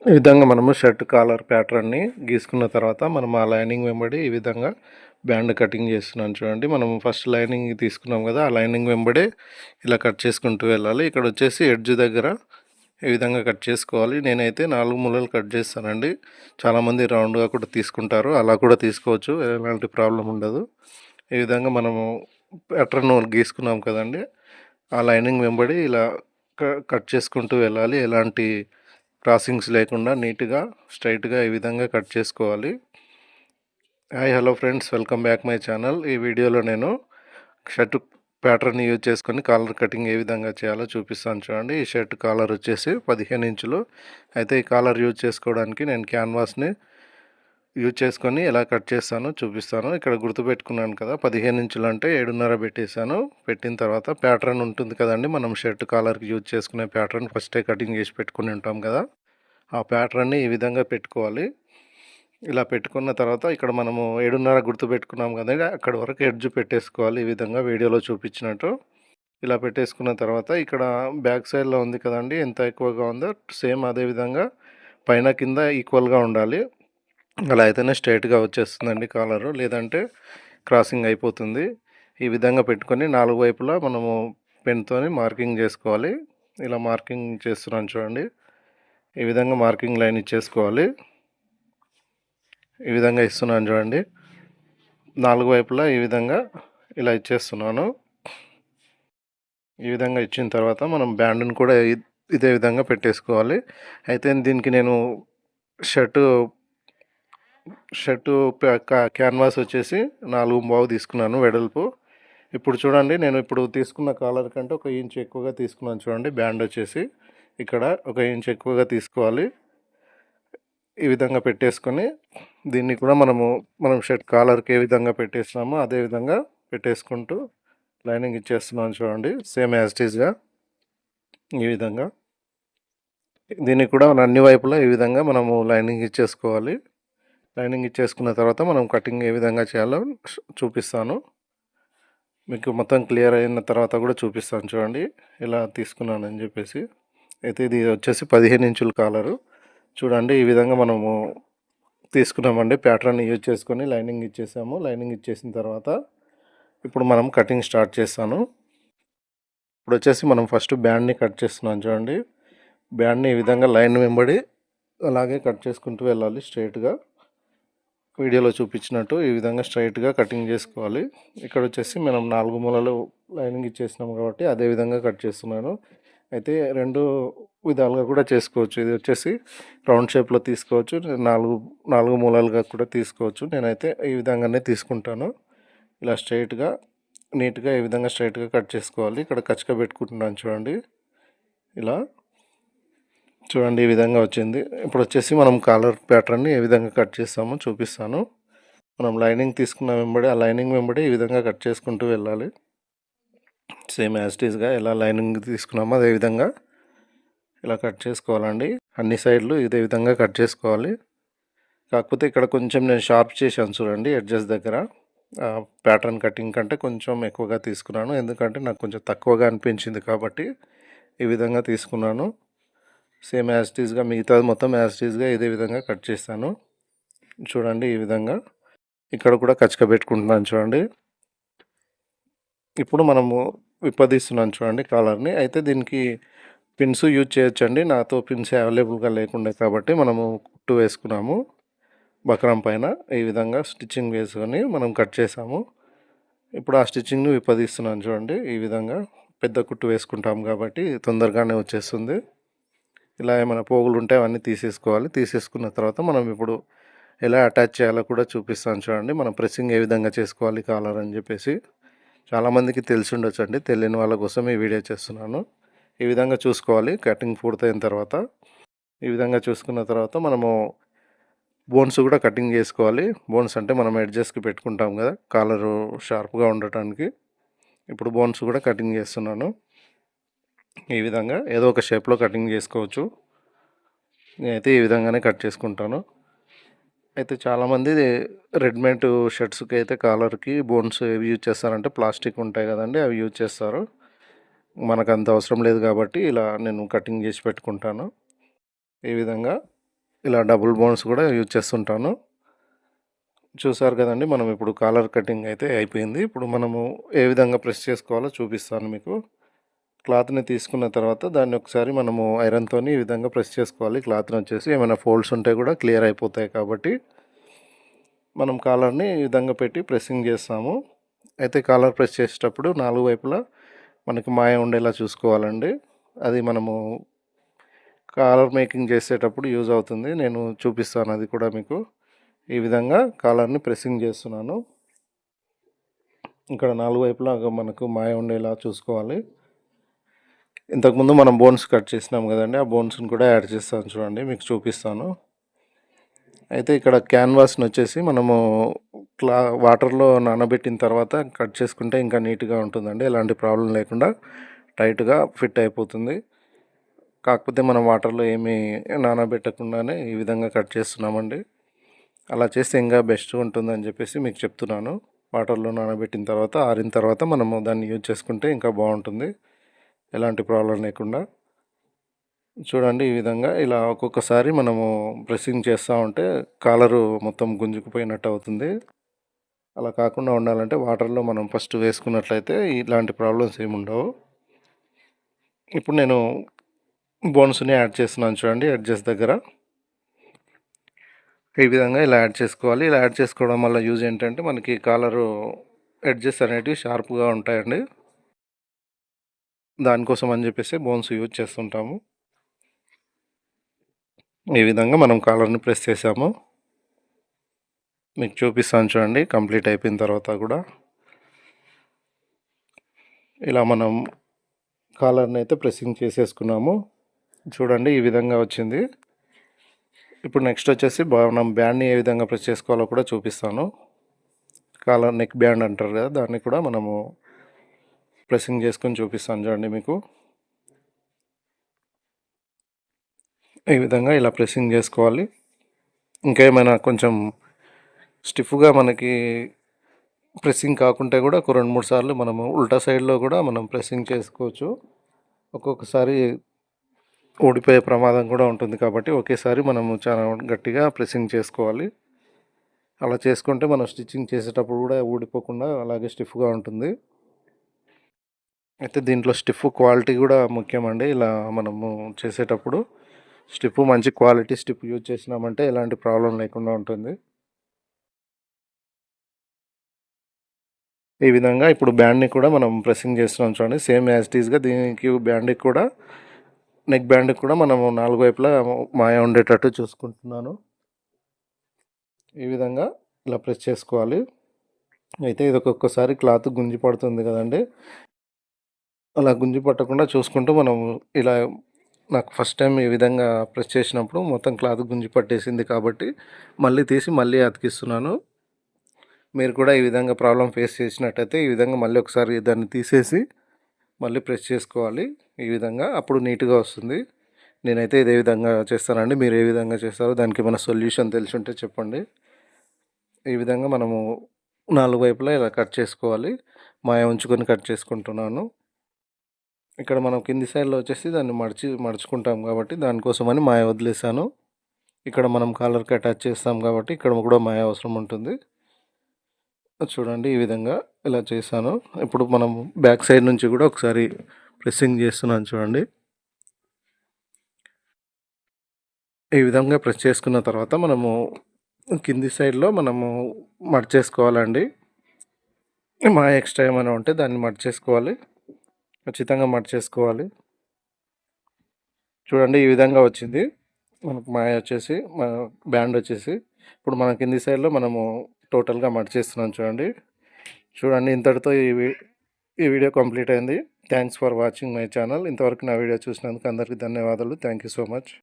ఈ విధంగా మనము షర్ట్ కాలర్ ప్యాటర్న్ని గీసుకున్న తర్వాత మనం ఆ లైనింగ్ వెంబడి ఈ విధంగా బ్యాండ్ కటింగ్ చేస్తున్నాను చూడండి. మనం ఫస్ట్ లైనింగ్ తీసుకున్నాం కదా, ఆ లైనింగ్ వెంబడే ఇలా కట్ చేసుకుంటూ వెళ్ళాలి. ఇక్కడ వచ్చేసి ఎడ్జ్ దగ్గర ఈ విధంగా కట్ చేసుకోవాలి. నేనైతే 4 మూలలు కట్ చేస్తానండి. చాలామంది రౌండ్గా కూడా తీసుకుంటారు, అలా కూడా తీసుకోవచ్చు, ఎలాంటి ప్రాబ్లం ఉండదు. ఈ విధంగా మనము ప్యాటర్న్ గీసుకున్నాం కదండి, ఆ లైనింగ్ వెంబడి ఇలా కట్ చేసుకుంటూ వెళ్ళాలి. ఎలాంటి క్రాసింగ్స్ లేకుండా నీట్గా స్ట్రైట్గా ఈ విధంగా కట్ చేసుకోవాలి. Hi hello friends, welcome back my channel. ఈ వీడియోలో నేను షర్ట్ ప్యాటర్న్ యూజ్ చేసుకొని కాలర్ కటింగ్ ఏ విధంగా చేయాలో చూపిస్తాను చూడండి. ఈ షర్ట్ కాలర్ వచ్చేసి 15 ఇంచులు. అయితే ఈ కాలర్ యూజ్ చేసుకోవడానికి నేను క్యాన్వాస్ని యూజ్ చేసుకొని ఎలా కట్ చేస్తానో చూపిస్తాను. ఇక్కడ గుర్తుపెట్టుకున్నాను కదా, 15 ఇంచులు అంటే 7.5 పెట్టేశాను. పెట్టిన తర్వాత ప్యాటర్న్ ఉంటుంది కదండి, మనం షర్ట్ కాలర్కి యూజ్ చేసుకునే ప్యాటర్న్ ఫస్టే కటింగ్ చేసి పెట్టుకుని ఉంటాం కదా, ఆ ప్యాటర్న్ని ఈ విధంగా పెట్టుకోవాలి. ఇలా పెట్టుకున్న తర్వాత ఇక్కడ మనము 7.5 గుర్తుపెట్టుకున్నాం కదండి, అక్కడ వరకు ఎడ్జ్ పెట్టేసుకోవాలి. ఈ విధంగా వీడియోలో చూపించినట్టు ఇలా పెట్టేసుకున్న తర్వాత ఇక్కడ బ్యాక్ సైడ్లో ఉంది కదండి, ఎంత ఎక్కువగా ఉందో సేమ్ అదే విధంగా పైన కింద ఈక్వల్గా ఉండాలి. అలా అయితేనే స్ట్రైట్గా వచ్చేస్తుందండి కాలరు, లేదంటే క్రాసింగ్ అయిపోతుంది. ఈ విధంగా పెట్టుకొని 4 వైపులా మనము పెన్తోని మార్కింగ్ చేసుకోవాలి. ఇలా మార్కింగ్ చేస్తున్నాను చూడండి. ఈ విధంగా మార్కింగ్ లైన్ ఇచ్చేసుకోవాలి. ఈ విధంగా ఇస్తున్నాను చూడండి. 4 వైపులా ఈ విధంగా ఇలా ఇచ్చేస్తున్నాను. ఈ విధంగా ఇచ్చిన తర్వాత మనం బ్యాండ్ని కూడా ఇదే విధంగా పెట్టేసుకోవాలి. అయితే దీనికి నేను షర్టు క్యాన్వాస్ వచ్చేసి 4.5 తీసుకున్నాను వెడల్పు. ఇప్పుడు చూడండి, నేను ఇప్పుడు తీసుకున్న కాలర్ కంటే 1 ఇంచ్ ఎక్కువగా తీసుకున్నాను చూడండి. బ్యాండ్ వచ్చేసి ఇక్కడ 1 ఇంచ్ ఎక్కువగా తీసుకోవాలి. ఈ విధంగా పెట్టేసుకొని దీన్ని కూడా మనం షర్ట్ కాలర్కి ఏ విధంగా పెట్టేసినామో అదే విధంగా పెట్టేసుకుంటూ లైనింగ్ ఇచ్చేస్తున్నాను చూడండి, సేమ్ యాజ్ ఇట్ ఈస్గా. ఈ విధంగా దీన్ని కూడా అన్ని వైపులా ఈ విధంగా మనము లైనింగ్ ఇచ్చేసుకోవాలి. లైనింగ్ ఇచ్చేసుకున్న తర్వాత మనం కటింగ్ ఏ విధంగా చేయాలో చూపిస్తాను. మీకు మొత్తం క్లియర్ అయిన తర్వాత కూడా చూపిస్తాను చూడండి, ఇలా తీసుకున్నానని చెప్పేసి. అయితే ఇది వచ్చేసి 15 ఇంచుల కాలరు చూడండి. ఈ విధంగా మనము తీసుకున్నామండి, ప్యాటర్న్ యూజ్ చేసుకొని లైనింగ్ ఇచ్చేసాము. లైనింగ్ ఇచ్చేసిన తర్వాత ఇప్పుడు మనం కటింగ్ స్టార్ట్ చేస్తాను. ఇప్పుడు వచ్చేసి మనం ఫస్ట్ బ్యాండ్ని కట్ చేస్తున్నాం చూడండి. బ్యాండ్ని ఈ విధంగా లైన్ వెంబడి అలాగే కట్ చేసుకుంటూ వెళ్ళాలి స్ట్రైట్గా, వీడియోలో చూపించినట్టు ఈ విధంగా స్ట్రైట్గా కటింగ్ చేసుకోవాలి. ఇక్కడ వచ్చేసి మనం 4 మూలలు లైనింగ్ ఇచ్చేసినాం కాబట్టి అదే విధంగా కట్ చేస్తున్నాను. అయితే 2 విధాలుగా కూడా చేసుకోవచ్చు. ఇది వచ్చేసి రౌండ్ షేప్లో తీసుకోవచ్చు, 4 మూలలుగా కూడా తీసుకోవచ్చు. నేనైతే ఈ విధంగానే తీసుకుంటాను. ఇలా స్ట్రైట్గా నీట్గా ఈ విధంగా స్ట్రైట్గా కట్ చేసుకోవాలి. ఇక్కడ కచ్చక పెట్టుకుంటున్నాను చూడండి, ఇలా చూడండి ఈ విధంగా వచ్చింది. ఇప్పుడు వచ్చేసి మనం కాలర్ ప్యాటర్న్ని ఏ విధంగా కట్ చేస్తామో చూపిస్తాను. మనం లైనింగ్ తీసుకున్న వెంబడి ఆ లైనింగ్ వెంబడి ఈ విధంగా కట్ చేసుకుంటూ వెళ్ళాలి. సేమ్ యాజ్ ఇట్ ఈస్గా ఎలా లైనింగ్ తీసుకున్నామో అదే విధంగా ఇలా కట్ చేసుకోవాలండి. అన్ని సైడ్లు ఇదే విధంగా కట్ చేసుకోవాలి. కాకపోతే ఇక్కడ కొంచెం నేను షార్ప్ చేశాను చూడండి, ఎడ్జెస్ దగ్గర ప్యాటర్న్ కటింగ్ కంటే కొంచెం ఎక్కువగా తీసుకున్నాను, ఎందుకంటే నాకు కొంచెం తక్కువగా అనిపించింది కాబట్టి ఈ విధంగా తీసుకున్నాను. సేమ్ యాజ్ ఇట్ ఈస్గా మిగతాది మొత్తం యాజ్ ఇట్ ఈస్గా ఇదే విధంగా కట్ చేస్తాను చూడండి. ఈ విధంగా ఇక్కడ కూడా కచ్చక పెట్టుకుంటున్నాను చూడండి. ఇప్పుడు మనము విప్పదీస్తున్నాను చూడండి కాలర్ని. అయితే దీనికి పిన్స్ యూజ్ చేయొచ్చండి, నాతో పిన్స్ అవైలబుల్గా లేకుండే కాబట్టి మనము కుట్టు వేసుకున్నాము బక్రం పైన. ఈ విధంగా స్టిచ్చింగ్ వేసుకొని మనం కట్ చేసాము. ఇప్పుడు ఆ స్టిచ్చింగ్ని విప్పదీస్తున్నాను చూడండి. ఈ విధంగా పెద్ద కుట్టు వేసుకుంటాం కాబట్టి తొందరగానే వచ్చేస్తుంది. ఇలా ఏమైనా పోగులు ఉంటే అవన్నీ తీసేసుకోవాలి. తీసేసుకున్న తర్వాత మనం ఇప్పుడు ఎలా అటాచ్ చేయాలో కూడా చూపిస్తాను చూడండి. మనం ప్రెస్సింగ్ ఏ విధంగా చేసుకోవాలి కాలర్ అని చెప్పేసి చాలామందికి తెలిసి ఉండొచ్చు అండి, తెలియని వాళ్ళ కోసం ఈ వీడియో చేస్తున్నాను. ఈ విధంగా చూసుకోవాలి కటింగ్ పూర్తయిన తర్వాత. ఈ విధంగా చూసుకున్న తర్వాత మనము బోన్స్ కూడా కటింగ్ చేసుకోవాలి. బోన్స్ అంటే మనం ఎడ్జెస్కి పెట్టుకుంటాం కదా కాలరు షార్ప్గా ఉండటానికి. ఇప్పుడు బోన్స్ కూడా కటింగ్ చేస్తున్నాను. ఈ విధంగా ఏదో ఒక షేప్లో కటింగ్ చేసుకోవచ్చు. నేనైతే ఈ విధంగానే కట్ చేసుకుంటాను. అయితే చాలామంది రెడీమేడ్ షర్ట్స్కి అయితే కాలర్కి బోన్స్ ఏవి యూజ్ చేస్తారంటే ప్లాస్టిక్ ఉంటాయి కదండి, అవి యూజ్ చేస్తారు. మనకు అంత అవసరం లేదు కాబట్టి ఇలా నేను కటింగ్ చేసి పెట్టుకుంటాను. ఈ విధంగా ఇలా డబుల్ బోన్స్ కూడా యూజ్ చేస్తుంటాను. చూసారు కదండి, మనం ఇప్పుడు కాలర్ కటింగ్ అయితే అయిపోయింది. ఇప్పుడు మనము ఏ విధంగా ప్రెస్ చేసుకోవాలో చూపిస్తాను మీకు. క్లాత్ని తీసుకున్న తర్వాత దాన్ని ఒకసారి మనము ఐరన్తోని ఈ విధంగా ప్రెస్ చేసుకోవాలి. క్లాత్ని వచ్చేసి ఏమైనా ఫోల్డ్స్ ఉంటే కూడా క్లియర్ అయిపోతాయి కాబట్టి మనం కాలర్ని ఈ విధంగా పెట్టి ప్రెస్సింగ్ చేస్తాము. అయితే కాలర్ ప్రెస్ చేసేటప్పుడు 4 వైపులా మనకి మాయ ఉండేలా చూసుకోవాలండి. అది మనము కాలర్ మేకింగ్ చేసేటప్పుడు యూజ్ అవుతుంది. నేను చూపిస్తాను అది కూడా మీకు. ఈ విధంగా కాలర్ని ప్రెస్సింగ్ చేస్తున్నాను. ఇక్కడ 4 వైపులా మనకు మాయ ఉండేలా చూసుకోవాలి. ఇంతకుముందు మనం బోన్స్ కట్ చేసినాం కదండి, ఆ బోన్స్ని కూడా యాడ్ చేస్తాను చూడండి, మీకు చూపిస్తాను. అయితే ఇక్కడ క్యాన్వాస్ని వచ్చేసి మనము వాటర్లో నానబెట్టిన తర్వాత కట్ చేసుకుంటే ఇంకా నీట్గా ఉంటుందండి. ఎలాంటి ప్రాబ్లం లేకుండా టైట్గా ఫిట్ అయిపోతుంది. కాకపోతే మనం వాటర్లో ఏమీ నానబెట్టకుండానే ఈ విధంగా కట్ చేస్తున్నామండి. అలా చేస్తే ఇంకా బెస్ట్ ఉంటుందని చెప్పేసి మీకు చెప్తున్నాను. వాటర్లో నానబెట్టిన తర్వాత ఆరిన తర్వాత మనము దాన్ని యూజ్ చేసుకుంటే ఇంకా బాగుంటుంది, ఎలాంటి ప్రాబ్లం లేకుండా. చూడండి, ఈ విధంగా ఇలా ఒక్కొక్కసారి మనము ప్రెస్సింగ్ చేస్తూ ఉంటే కాలరు మొత్తం గుంజుకుపోయినట్టు అవుతుంది. అలా కాకుండా ఉండాలంటే వాటర్లో మనం ఫస్ట్ వేసుకున్నట్లయితే ఇలాంటి ప్రాబ్లమ్స్ ఏమి ఉండవు. ఇప్పుడు నేను బోన్స్ని యాడ్ చేస్తున్నాను చూడండి, ఎడ్జెస్ దగ్గర. ఈ విధంగా ఇలా యాడ్ చేసుకోవాలి. ఇలా యాడ్ చేసుకోవడం వల్ల యూజ్ ఏంటంటే మనకి కాలరు ఎడ్జెస్ అనేటివి షార్ప్గా ఉంటాయండి. దానికోసం అని చెప్పేసి బోన్స్ యూజ్ చేస్తుంటాము. ఈ విధంగా మనం కాలర్ని ప్రెస్ చేసాము. మీకు చూపిస్తాను చూడండి, కంప్లీట్ అయిపోయిన తర్వాత కూడా ఇలా మనం కాలర్ని అయితే ప్రెస్సింగ్ చేసేసుకున్నాము. చూడండి, ఈ విధంగా వచ్చింది. ఇప్పుడు నెక్స్ట్ వచ్చేసి మనం బ్యాండ్ని ఏ విధంగా ప్రెస్ చేసుకోవాలో కూడా చూపిస్తాను. కాలర్ నెక్ బ్యాండ్ అంటారు కదా, దాన్ని కూడా మనము ప్రెస్సింగ్ చేసుకొని చూపిస్తాను చూడండి మీకు. ఈ విధంగా ఇలా ప్రెస్సింగ్ చేసుకోవాలి. ఇంకేమైనా కొంచెం స్టిఫ్గా మనకి ప్రెస్సింగ్ కాకుంటే కూడా ఒక 2-3 సార్లు మనము ఉల్టా సైడ్లో కూడా మనం ప్రెస్సింగ్ చేసుకోవచ్చు. ఒక్కొక్కసారి ఊడిపోయే ప్రమాదం కూడా ఉంటుంది కాబట్టి ఒకేసారి మనము చాలా గట్టిగా ప్రెస్సింగ్ చేసుకోవాలి. అలా చేసుకుంటే మనం స్టిచ్చింగ్ చేసేటప్పుడు కూడా ఊడిపోకుండా అలాగే స్టిఫ్గా ఉంటుంది. అయితే దీంట్లో స్టిఫ్ క్వాలిటీ కూడా ముఖ్యమండి. ఇలా మనము చేసేటప్పుడు స్టిఫ్ మంచి క్వాలిటీ స్టిఫ్ యూజ్ చేసినామంటే ఎలాంటి ప్రాబ్లం లేకుండా ఉంటుంది. ఈ విధంగా ఇప్పుడు బ్యాండ్ని కూడా మనం ప్రెస్సింగ్ చేస్తున్నాం చూడండి, సేమ్ యాజ్ ఇట్ ఈస్గా దీనికి బ్యాండ్కి కూడా నెక్ బ్యాండ్కి కూడా మనము 4 వైపులా మాయ ఉండేటట్టు చూసుకుంటున్నాను. ఈ విధంగా ఇలా ప్రెస్ చేసుకోవాలి. అయితే ఇది ఒక్కొక్కసారి క్లాత్ గుంజి పడుతుంది కదండి, అలా గుంజి పట్టకుండా చూసుకుంటూ మనం ఇలా, నాకు ఫస్ట్ టైం ఈ విధంగా ప్రెస్ చేసినప్పుడు మొత్తం క్లాత్ గుంజి పట్టేసింది కాబట్టి మళ్ళీ తీసి మళ్ళీ అతికిస్తున్నాను. మీరు కూడా ఈ విధంగా ప్రాబ్లం ఫేస్ చేసినట్టయితే ఈ విధంగా మళ్ళీ ఒకసారి దాన్ని తీసేసి మళ్ళీ ప్రెస్ చేసుకోవాలి. ఈ విధంగా అప్పుడు నీట్గా వస్తుంది. నేనైతే ఇదే విధంగా చేస్తానండి. మీరు ఏ విధంగా చేస్తారో దానికి ఏమైనా సొల్యూషన్ తెలిసి ఉంటే చెప్పండి. ఈ విధంగా మనము 4 వైపులా ఇలా కట్ చేసుకోవాలి. మాయ ఉంచుకొని కట్ చేసుకుంటున్నాను. ఇక్కడ మనం కింది సైడ్లో వచ్చేసి దాన్ని మడుచుకుంటాం కాబట్టి దానికోసమని మాయ వదిలేసాను. ఇక్కడ మనం కాలర్కి అటాచ్ చేస్తాం కాబట్టి ఇక్కడ కూడా మాయ అవసరం ఉంటుంది. చూడండి, ఈ విధంగా ఇలా చేశాను. ఇప్పుడు మనం బ్యాక్ సైడ్ నుంచి కూడా ఒకసారి ప్రెస్సింగ్ చేస్తున్నాను చూడండి. ఈ విధంగా ప్రెస్ చేసుకున్న తర్వాత మనము కింది సైడ్లో మనము మడిచేసుకోవాలండి. మాయ ఎక్స్ట్రా ఏమైనా ఉంటే దాన్ని మడిచేసుకోవాలి, ఖచ్చితంగా మడిచేసుకోవాలి. చూడండి, ఈ విధంగా వచ్చింది మనకు మాయ వచ్చేసి, మన బ్యాండ్ వచ్చేసి. ఇప్పుడు మన కింది సైడ్లో మనము టోటల్గా మడిచేస్తున్నాం చూడండి. ఇంతటితో ఈ వీడియో కంప్లీట్ అయింది. Thanks for watching my channel. ఇంతవరకు నా వీడియో చూసినందుకు అందరికీ ధన్యవాదాలు. Thank you so much.